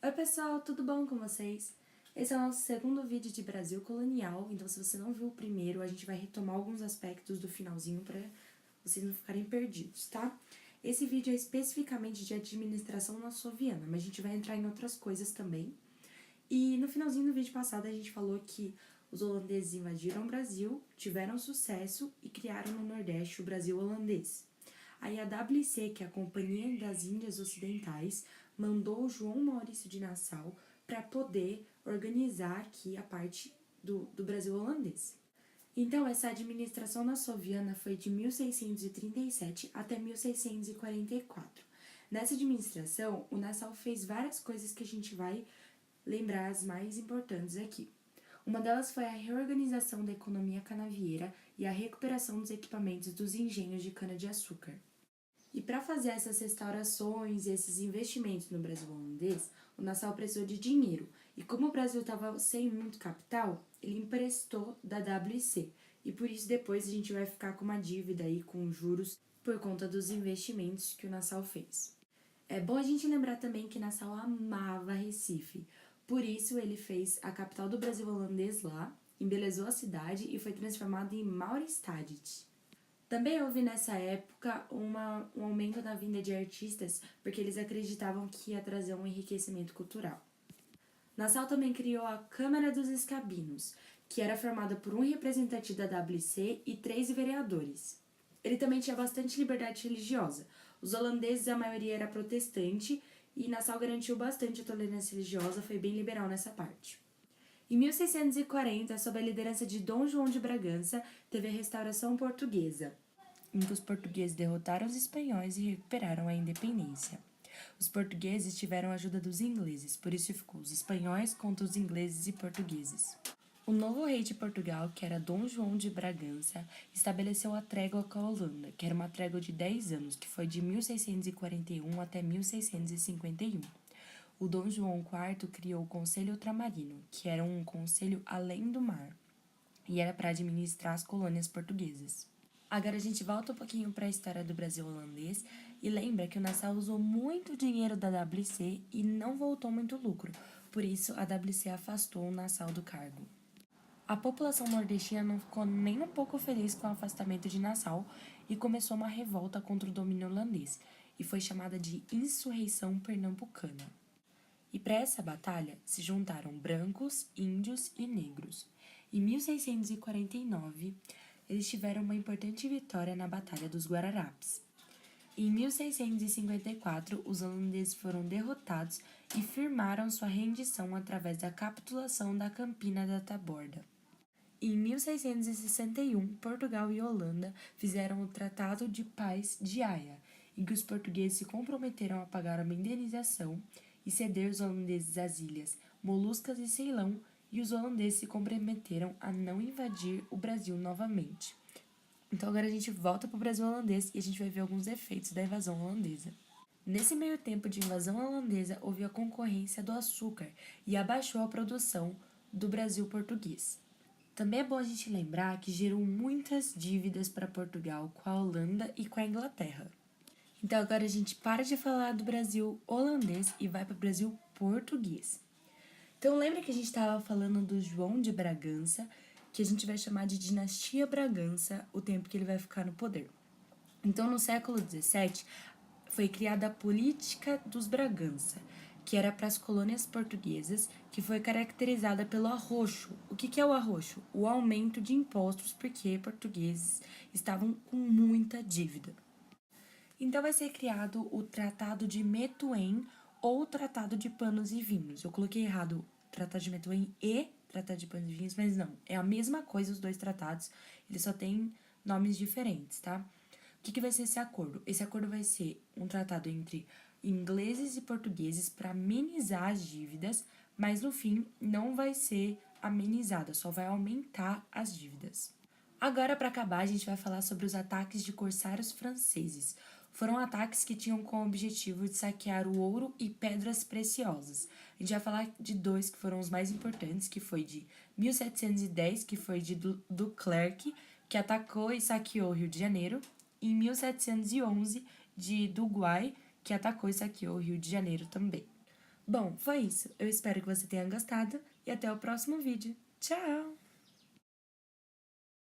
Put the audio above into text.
Oi pessoal, tudo bom com vocês? Esse é o nosso segundo vídeo de Brasil colonial, então se você não viu o primeiro, a gente vai retomar alguns aspectos do finalzinho para vocês não ficarem perdidos, tá? Esse vídeo é especificamente de administração nassoviana, mas a gente vai entrar em outras coisas também. E no finalzinho do vídeo passado a gente falou que os holandeses invadiram o Brasil, tiveram sucesso e criaram no Nordeste o Brasil holandês. Aí a WC, que é a Companhia das Índias Ocidentais, mandou o João Maurício de Nassau para poder organizar aqui a parte do Brasil holandês. Então, essa administração nassoviana foi de 1637 até 1644. Nessa administração, o Nassau fez várias coisas que a gente vai lembrar as mais importantes aqui. Uma delas foi a reorganização da economia canavieira e a recuperação dos equipamentos dos engenhos de cana-de-açúcar. E para fazer essas restaurações e esses investimentos no Brasil holandês, o Nassau precisou de dinheiro. E como o Brasil estava sem muito capital, ele emprestou da WC. E por isso depois a gente vai ficar com uma dívida aí com juros por conta dos investimentos que o Nassau fez. É bom a gente lembrar também que Nassau amava Recife. Por isso ele fez a capital do Brasil holandês lá, embelezou a cidade e foi transformado em Mauritsstad. Também houve nessa época um aumento na vinda de artistas, porque eles acreditavam que ia trazer um enriquecimento cultural. Nassau também criou a Câmara dos Escabinos, que era formada por um representante da WC e 3 vereadores. Ele também tinha bastante liberdade religiosa. Os holandeses, a maioria era protestante, e Nassau garantiu bastante a tolerância religiosa, foi bem liberal nessa parte. Em 1640, sob a liderança de Dom João de Bragança, teve a restauração portuguesa, em que os portugueses derrotaram os espanhóis e recuperaram a independência. Os portugueses tiveram a ajuda dos ingleses, por isso ficou os espanhóis contra os ingleses e portugueses. O novo rei de Portugal, que era Dom João de Bragança, estabeleceu a trégua com a Holanda, que era uma trégua de 10 anos, que foi de 1641 até 1651. O Dom João IV criou o Conselho Ultramarino, que era um conselho além do mar, e era para administrar as colônias portuguesas. Agora a gente volta um pouquinho para a história do Brasil holandês e lembra que o Nassau usou muito dinheiro da WC e não voltou muito lucro, por isso a WC afastou o Nassau do cargo. A população nordestina não ficou nem um pouco feliz com o afastamento de Nassau e começou uma revolta contra o domínio holandês, e foi chamada de Insurreição Pernambucana. E para essa batalha se juntaram brancos, índios e negros. Em 1649, eles tiveram uma importante vitória na Batalha dos Guararapes. Em 1654, os holandeses foram derrotados e firmaram sua rendição através da capitulação da Campina da Taborda. Em 1661, Portugal e Holanda fizeram o Tratado de Paz de Haia, em que os portugueses se comprometeram a pagar uma indenização e ceder os holandeses as ilhas Molucas e Ceilão, e os holandeses se comprometeram a não invadir o Brasil novamente. Então agora a gente volta para o Brasil holandês e a gente vai ver alguns efeitos da invasão holandesa. Nesse meio tempo de invasão holandesa, houve a concorrência do açúcar e abaixou a produção do Brasil português. Também é bom a gente lembrar que gerou muitas dívidas para Portugal com a Holanda e com a Inglaterra. Então agora a gente para de falar do Brasil holandês e vai para o Brasil português. Então lembra que a gente estava falando do João de Bragança, que a gente vai chamar de Dinastia Bragança, o tempo que ele vai ficar no poder. Então no século XVII foi criada a Política dos Bragança, que era para as colônias portuguesas, que foi caracterizada pelo arroxo. O que é o arroxo? O aumento de impostos porque portugueses estavam com muita dívida. Então vai ser criado o Tratado de Methuen ou Tratado de Panos e Vinhos. Eu coloquei errado Tratado de Methuen e Tratado de Panos e Vinhos, mas não, é a mesma coisa os dois tratados, eles só têm nomes diferentes, tá? O que vai ser esse acordo? Esse acordo vai ser um tratado entre ingleses e portugueses para amenizar as dívidas, mas no fim não vai ser amenizada, só vai aumentar as dívidas. Agora, para acabar, a gente vai falar sobre os ataques de corsários franceses. Foram ataques que tinham como objetivo de saquear o ouro e pedras preciosas. A gente vai falar de 2 que foram os mais importantes, que foi de 1710, que foi de Duclerc, que atacou e saqueou o Rio de Janeiro, e em 1711, de Duguay, que atacou e saqueou o Rio de Janeiro também. Bom, foi isso. Eu espero que você tenha gostado e até o próximo vídeo. Tchau!